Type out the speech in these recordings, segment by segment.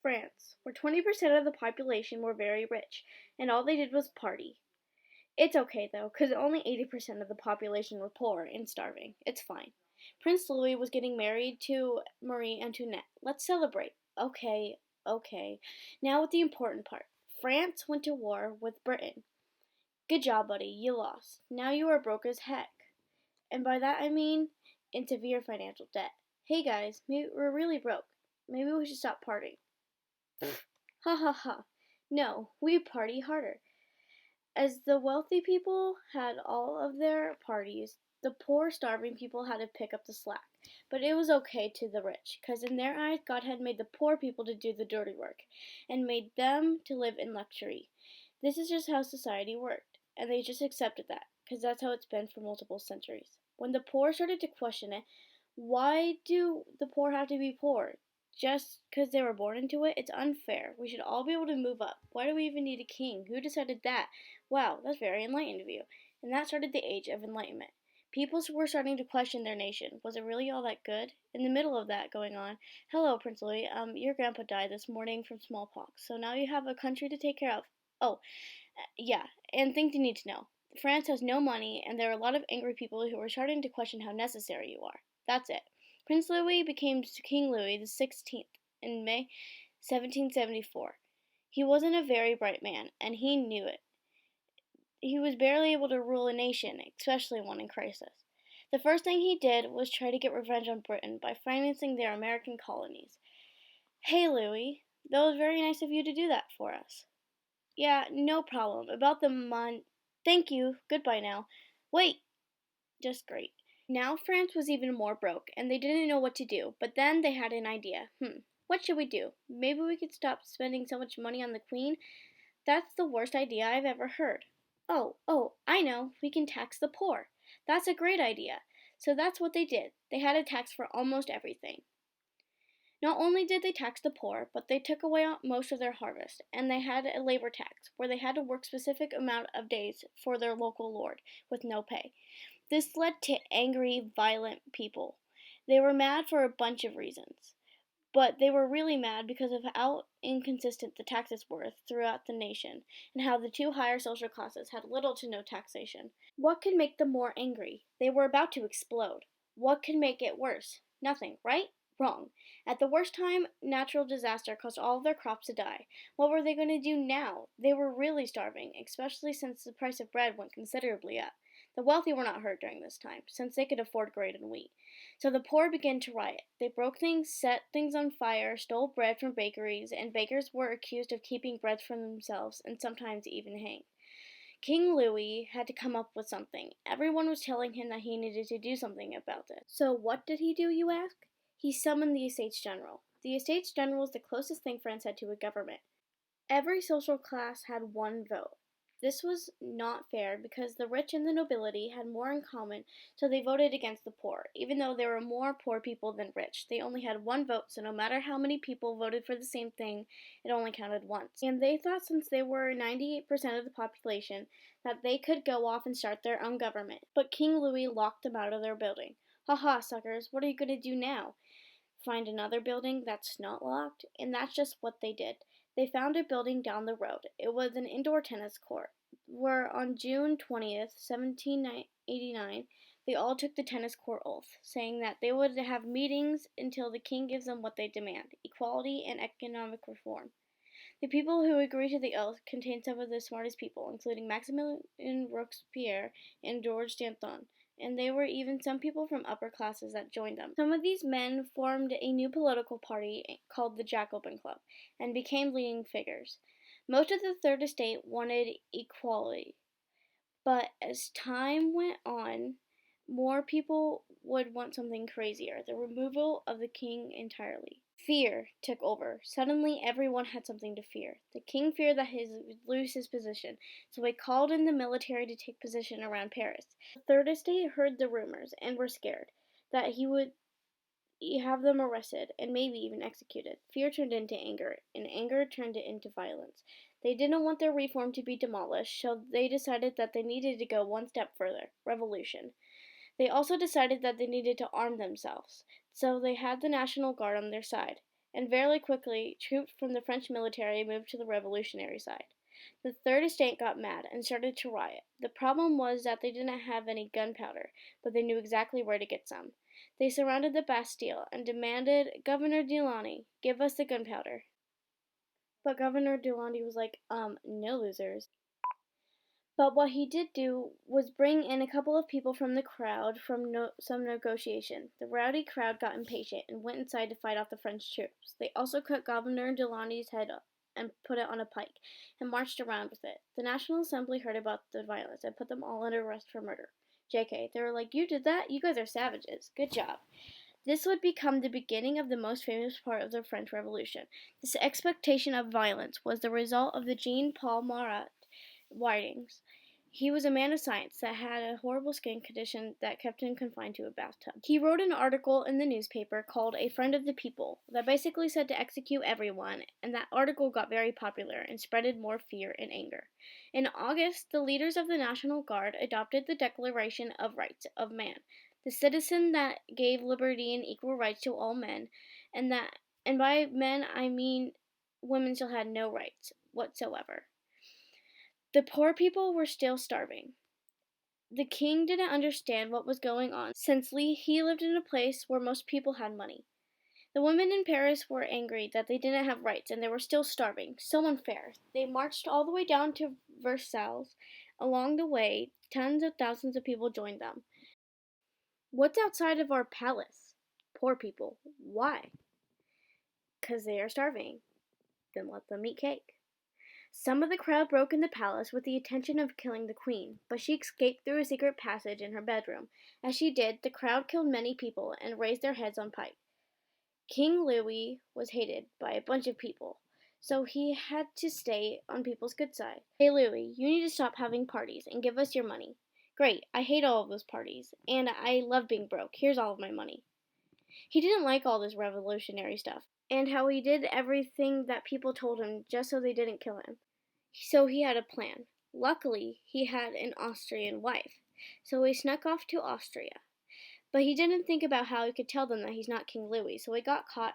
France, where 20% of the population were very rich, and all they did was party. It's okay though, because only 80% of the population were poor and starving. It's fine. Prince Louis was getting married to Marie Antoinette. Let's celebrate. Okay, okay. Now with the important part. France went to war with Britain. Good job, buddy. You lost. Now you are broke as heck. And by that I mean in severe financial debt. Hey guys, we're really broke. Maybe we should stop partying. Ha ha ha. No, we party harder. As the wealthy people had all of their parties, the poor, starving people had to pick up the slack. But it was okay to the rich, because in their eyes, God had made the poor people to do the dirty work, and made them to live in luxury. This is just how society worked, and they just accepted that, because that's how it's been for multiple centuries. When the poor started to question it, why do the poor have to be poor? Just because they were born into it? It's unfair. We should all be able to move up. Why do we even need a king? Who decided that? Wow, that's very enlightened of you. And that started the Age of Enlightenment. People were starting to question their nation. Was it really all that good? In the middle of that going on, hello, Prince Louis. Your grandpa died this morning from smallpox, so now you have a country to take care of. Oh, yeah, and things you need to know. France has no money, and there are a lot of angry people who are starting to question how necessary you are. That's it. Prince Louis became King Louis XVI in May 1774. He wasn't a very bright man, and he knew it. He was barely able to rule a nation, especially one in crisis. The first thing he did was try to get revenge on Britain by financing their American colonies. Hey, Louis, that was very nice of you to do that for us. Yeah, no problem. About the Thank you. Goodbye now. Wait! Just great. Now France was even more broke, and they didn't know what to do, but then they had an idea. What should we do? Maybe we could stop spending so much money on the Queen? That's the worst idea I've ever heard. Oh, I know. We can tax the poor. That's a great idea. So that's what they did. They had a tax for almost everything. Not only did they tax the poor, but they took away most of their harvest, and they had a labor tax, where they had to work specific amount of days for their local lord, with no pay. This led to angry, violent people. They were mad for a bunch of reasons. But they were really mad because of how inconsistent the taxes were throughout the nation, and how the two higher social classes had little to no taxation. What could make them more angry? They were about to explode. What could make it worse? Nothing, right? Wrong. At the worst time, natural disaster caused all of their crops to die. What were they going to do now? They were really starving, especially since the price of bread went considerably up. The wealthy were not hurt during this time, since they could afford grain and wheat. So the poor began to riot. They broke things, set things on fire, stole bread from bakeries, and bakers were accused of keeping bread for themselves and sometimes even hanged. King Louis had to come up with something. Everyone was telling him that he needed to do something about it. So what did he do, you ask? He summoned the Estates General. The Estates General is the closest thing France had to a government. Every social class had one vote. This was not fair because the rich and the nobility had more in common, so they voted against the poor. Even though there were more poor people than rich, they only had one vote, so no matter how many people voted for the same thing, it only counted once. And they thought since they were 98% of the population, that they could go off and start their own government. But King Louis locked them out of their building. Ha, suckers, what are you going to do now? Find another building that's not locked? And that's just what they did. They found a building down the road. It was an indoor tennis court, where on June 20th, 1789, they all took the tennis court oath, saying that they would have meetings until the king gives them what they demand, equality and economic reform. The people who agreed to the oath contained some of the smartest people, including Maximilien Robespierre and Georges Danton, and there were even some people from upper classes that joined them. Some of these men formed a new political party called the Jacobin Club and became leading figures. Most of the Third Estate wanted equality, but as time went on, more people would want something crazier, the removal of the king entirely. Fear took over. Suddenly, everyone had something to fear. The king feared that he would lose his position, so he called in the military to take position around Paris. The Third Estate heard the rumors and were scared that he would have them arrested and maybe even executed. Fear turned into anger, and anger turned it into violence. They didn't want their reform to be demolished, so they decided that they needed to go one step further: revolution. They also decided that they needed to arm themselves, so they had the National Guard on their side. and very quickly troops from the French military moved to the revolutionary side. The Third Estate got mad and started to riot. The problem was that they didn't have any gunpowder, but they knew exactly where to get some. They surrounded the Bastille and demanded, Governor Delaunay, give us the gunpowder. But Governor Delaunay was like, no, losers. But what he did do was bring in a couple of people from the crowd from some negotiation. The rowdy crowd got impatient and went inside to fight off the French troops. They also cut Governor Delaunay's head up and put it on a pike and marched around with it. The National Assembly heard about the violence and put them all under arrest for murder. JK, they were like, you did that? You guys are savages. Good job. This would become the beginning of the most famous part of the French Revolution. This expectation of violence was the result of the Jean-Paul Marat writings. He was a man of science that had a horrible skin condition that kept him confined to a bathtub. He wrote an article in the newspaper called A Friend of the People that basically said to execute everyone, and that article got very popular and spreaded more fear and anger. In August, the leaders of the National Guard adopted the Declaration of Rights of Man, the citizen that gave liberty and equal rights to all men, and by men I mean women still had no rights whatsoever. The poor people were still starving. The king didn't understand what was going on since he lived in a place where most people had money. The women in Paris were angry that they didn't have rights and they were still starving. So unfair. They marched all the way down to Versailles. Along the way, tens of thousands of people joined them. What's outside of our palace? Poor people. Why? 'Cause they are starving. Then let them eat cake. Some of the crowd broke in the palace with the intention of killing the queen, but she escaped through a secret passage in her bedroom. As she did, the crowd killed many people and raised their heads on pike. King Louis was hated by a bunch of people, so he had to stay on people's good side. Hey Louis, you need to stop having parties and give us your money. Great, I hate all of those parties, and I love being broke. Here's all of my money. He didn't like all this revolutionary stuff, and how he did everything that people told him just so they didn't kill him. So he had a plan. Luckily, he had an Austrian wife, so he snuck off to Austria. But he didn't think about how he could tell them that he's not King Louis, so he got caught.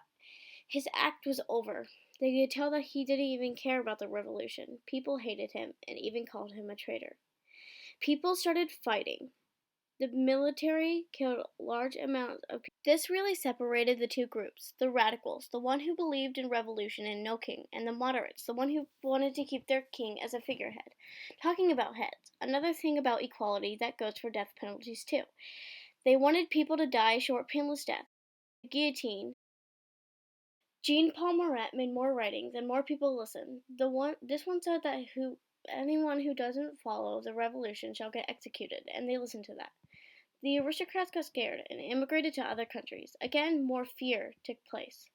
His act was over. They could tell that he didn't even care about the revolution. People hated him and even called him a traitor. People started fighting. The military killed large amounts of people. This really separated the two groups, the radicals, the one who believed in revolution and no king, and the moderates, the one who wanted to keep their king as a figurehead. Talking about heads, another thing about equality that goes for death penalties too. They wanted people to die a short, painless death. The guillotine. Jean-Paul Marat made more writings and more people listened. This one said that anyone who doesn't follow the revolution shall get executed, and they listened to that. The aristocrats got scared and immigrated to other countries. Again, more fear took place.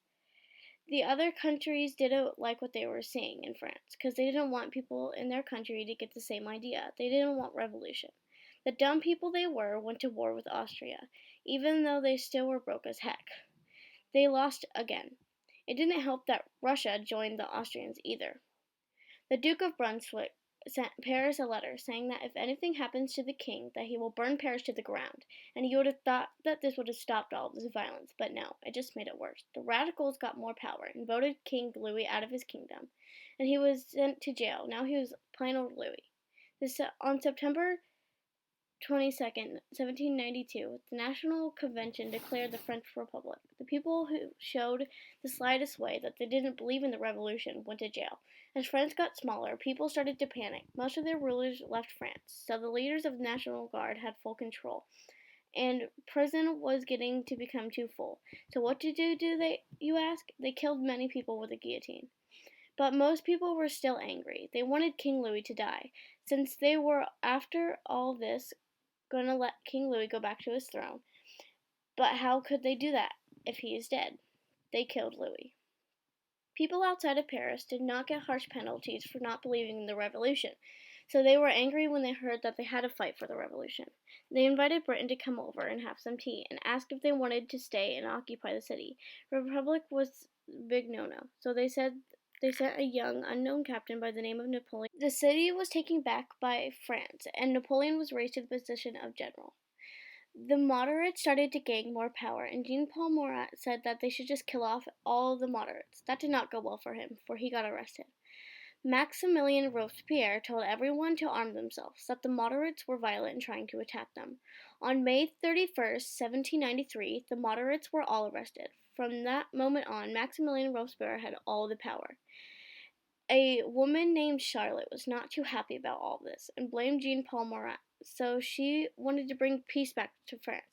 The other countries didn't like what they were seeing in France because they didn't want people in their country to get the same idea. They didn't want revolution. The dumb people they went to war with Austria, even though they still were broke as heck. They lost again. It didn't help that Russia joined the Austrians either. The Duke of Brunswick sent Paris a letter saying that if anything happens to the king, that he will burn Paris to the ground, and you would have thought that this would have stopped all this violence, but no, it just made it worse. The radicals got more power and voted King Louis out of his kingdom, and he was sent to jail. Now he was plain old Louis. On September 22nd, 1792, the National Convention declared the French Republic. The people who showed the slightest way that they didn't believe in the revolution went to jail. As France got smaller, people started to panic. Most of their rulers left France, so the leaders of the National Guard had full control. And prison was getting to become too full. So what did they do, you ask? They killed many people with a guillotine. But most people were still angry. They wanted King Louis to die, since they were, after all this, going to let King Louis go back to his throne. But how could they do that if he is dead? They killed Louis. People outside of Paris did not get harsh penalties for not believing in the revolution, so they were angry when they heard that they had to fight for the revolution. They invited Britain to come over and have some tea and asked if they wanted to stay and occupy the city. Republic was a big no-no, so they sent a young, unknown captain by the name of Napoleon. The city was taken back by France, and Napoleon was raised to the position of general. The moderates started to gain more power, and Jean-Paul Marat said that they should just kill off all the moderates. That did not go well for him, for he got arrested. Maximilien Robespierre told everyone to arm themselves, that the moderates were violent and trying to attack them. On May 31st, 1793, the moderates were all arrested. From that moment on, Maximilien Robespierre had all the power. A woman named Charlotte was not too happy about all this and blamed Jean-Paul Marat. So she wanted to bring peace back to France.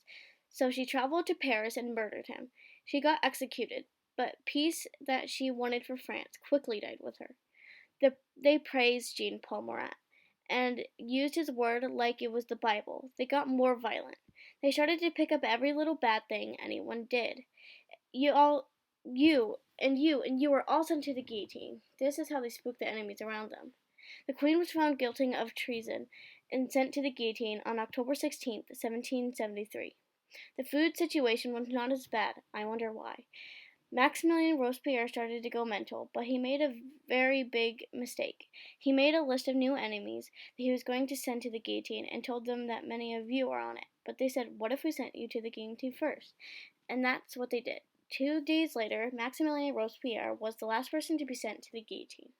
So she traveled to Paris and murdered him. She got executed, but peace that she wanted for France quickly died with her. They praised Jean-Paul Marat and used his word like it was the Bible. They got more violent. They started to pick up every little bad thing anyone did. You all, you were all sent to the guillotine. This is how they spooked the enemies around them. The Queen was found guilty of treason and sent to the guillotine on October 16th, 1773. The food situation was not as bad. I wonder why. Maximilien Robespierre started to go mental, but he made a very big mistake. He made a list of new enemies that he was going to send to the guillotine and told them that many of you are on it. But they said, "What if we sent you to the guillotine first?" And that's what they did. 2 days later, Maximilien Robespierre was the last person to be sent to the guillotine.